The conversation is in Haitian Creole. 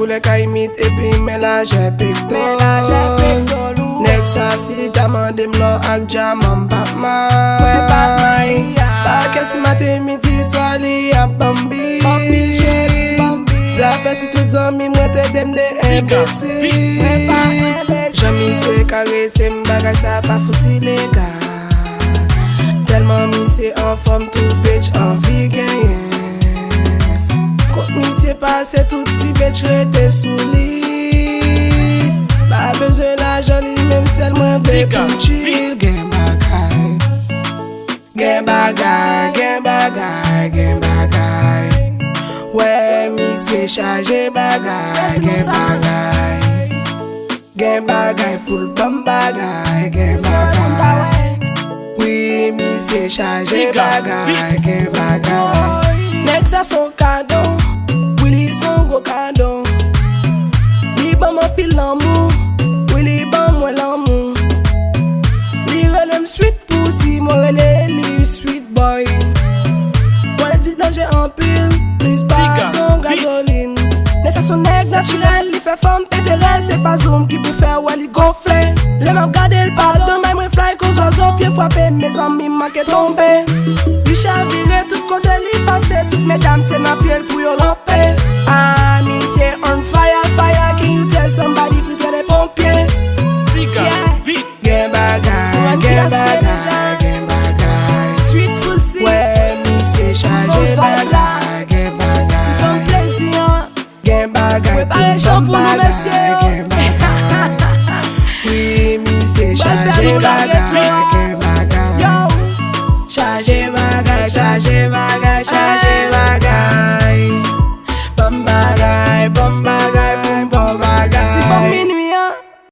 koule ka imite et puis mélanger pectol. Nek sa si ta mande m'lon ak jaman pap may. Pa kesi matin midi soir li a bambi. Ça fait si tout zami moi te dem de imbécile. J'ami se caresser m'bagay ça pas fouti les gars. Tellement mi c'est en forme tout bitch envie gagner. Quand mi c'est passé tout petit bitch rete sous lit. Pas besoin d'argent li même celle moi be pour chill. Gen bagay, gen bagay, gen bagay, gen bagay. Ouais, mi se chargé bagay, gen bagay. Gen bagay pour le bon bagay, gen bagay. Oui, mi se chargé bagay, gen bagay. Nek sa son cadeau, oui li son gros cadeau. Li ban ma pile l'amour, oui li ban moi l'amour. Li relem sweet pussy, moi relem li sweet boy. Moi dit danger en pile. Son gasoline. Nè sa son nèg naturel, li fait femme péterelle. C'est pas zoom qui peut faire ou li gonfler. Les mêmes garder le pardon, même moi fly cause oiseau pied frappé. Mes amis m'a qu'est tombé. Li chaviré tout côté li passé. Toutes mesdames c'est na pied pour yo ramper. Ah, me say on fire, fire. Can you tell somebody please get les pompiers? Yeah. Gen bagay, gen bagay, gen bagay. Sweet pussy. Ouais, me say chargé bagay. Gen bagay, plaisir. Gen bagay, préparez champ pour nous, messieurs.